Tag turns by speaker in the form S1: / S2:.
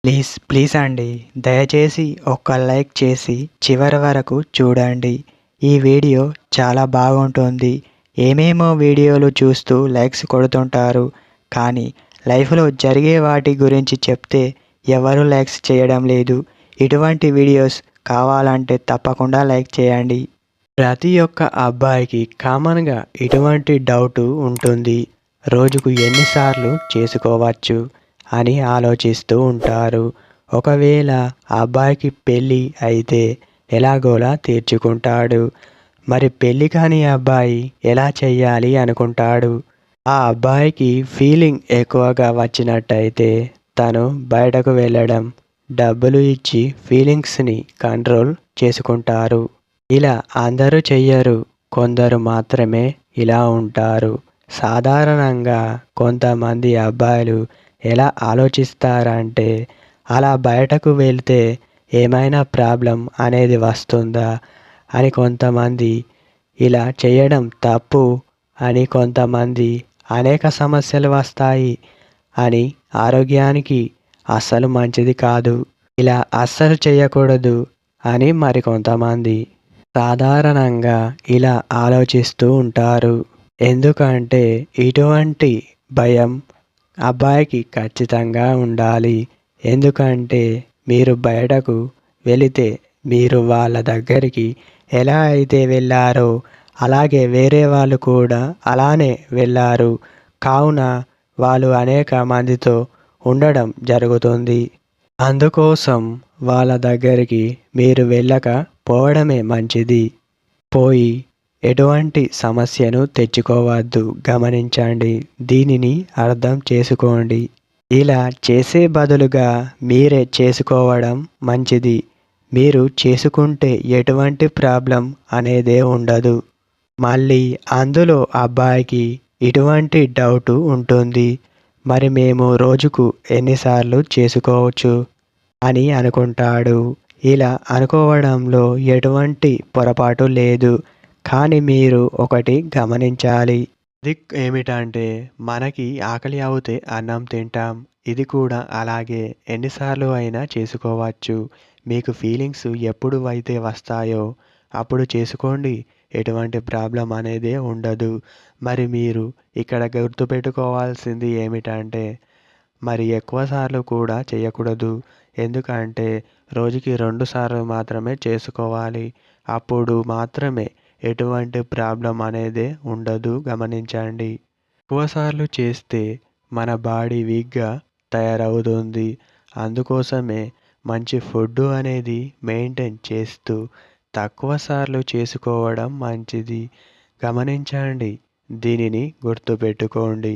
S1: Please please అండి, దయచేసి ఒక్క లైక్ చేసి చివరి వరకు చూడండి. ఈ వీడియో చాలా బాగుంటుంది. ఏమేమో వీడియోలు చూస్తూ లైక్స్ కొడుతుంటారు, కానీ లైఫ్లో జరిగే వాటి గురించి చెప్తే ఎవరు లైక్స్ చేయడం లేదు. ఇటువంటి వీడియోస్ కావాలంటే తప్పకుండా లైక్ చేయండి. ప్రతి ఒక్క అబ్బాయికి కామన్గా ఇటువంటి డౌట్ ఉంటుంది. రోజుకు ఎన్నిసార్లు చేసుకోవచ్చు అని ఆలోచిస్తూ ఉంటారు. ఒకవేళ ఆ అబ్బాయికి పెళ్ళి అయితే ఎలాగోలా తీర్చుకుంటాడు. మరి పెళ్ళి కాని అబ్బాయి ఎలా చెయ్యాలి అనుకుంటాడు. ఆ అబ్బాయికి ఫీలింగ్ ఎక్కువగా వచ్చినట్టయితే తను బయటకు వెళ్ళడం, డబ్బులు ఇచ్చి ఫీలింగ్స్ని కంట్రోల్ చేసుకుంటారు. ఇలా అందరూ చెయ్యరు, కొందరు మాత్రమే ఇలా ఉంటారు. సాధారణంగా కొంతమంది అబ్బాయిలు ఎలా ఆలోచిస్తారంటే, అలా బయటకు వెళ్తే ఏమైనా ప్రాబ్లం అనేది వస్తుందా అని కొంతమంది, ఇలా చేయడం తప్పు అని కొంతమంది, అనేక సమస్యలు వస్తాయి అని, ఆరోగ్యానికి అస్సలు మంచిది కాదు, ఇలా అస్సలు చేయకూడదు అని మరికొంతమంది సాధారణంగా ఇలా ఆలోచిస్తూ ఉంటారు. ఎందుకంటే ఇటువంటి భయం అబ్బాయికి ఖచ్చితంగా ఉండాలి. ఎందుకంటే మీరు బయటకు వెళితే మీరు వాళ్ళ దగ్గరికి ఎలా అయితే వెళ్ళారో అలాగే వేరే వాళ్ళు కూడా అలానే వెళ్ళారు. కావున వాళ్ళు అనేక మందితో ఉండడం జరుగుతుంది. అందుకోసం వాళ్ళ దగ్గరికి మీరు వెళ్ళక పోవడమే మంచిది. పోయి ఎటువంటి సమస్యను తెచ్చుకోవద్దు, గమనించండి. దీనిని అర్థం చేసుకోండి. ఇలా చేసే బదులుగా మీరే చేసుకోవడం మంచిది. మీరు చేసుకుంటే ఎటువంటి ప్రాబ్లం అనేదే ఉండదు. మళ్ళీ అందులో అబ్బాయికి ఇటువంటి డౌట్ ఉంటుంది. మరి మేము రోజుకు ఎన్నిసార్లు చేసుకోవచ్చు అని అనుకుంటాడు. ఇలా అనుకోవడంలో ఎటువంటి పొరపాటు లేదు. కానీ మీరు ఒకటి గమనించాలి. అది ఏమిటంటే, మనకి ఆకలి అవుతే అన్నం తింటాం. ఇది కూడా అలాగే ఎన్నిసార్లు అయినా చేసుకోవచ్చు. మీకు ఫీలింగ్స్ ఎప్పుడు అయితే వస్తాయో అప్పుడు చేసుకోండి. ఎటువంటి ప్రాబ్లం అనేదే ఉండదు. మరి మీరు ఇక్కడ గుర్తుపెట్టుకోవాల్సింది ఏమిటంటే, మరి ఎక్కువ సార్లు కూడా చేయకూడదు. ఎందుకంటే రోజుకి 2 సార్లు మాత్రమే చేసుకోవాలి. అప్పుడు మాత్రమే ఎటువంటి ప్రాబ్లం అనేదే ఉండదు, గమనించండి. ఎక్కువసార్లు చేస్తే మన బాడీ వీక్గా తయారవుతుంది. అందుకోసమే మంచి ఫుడ్ అనేది మెయింటైన్ చేస్తూ తక్కువ సార్లు చేసుకోవడం మంచిది. గమనించండి, దీనిని గుర్తుపెట్టుకోండి.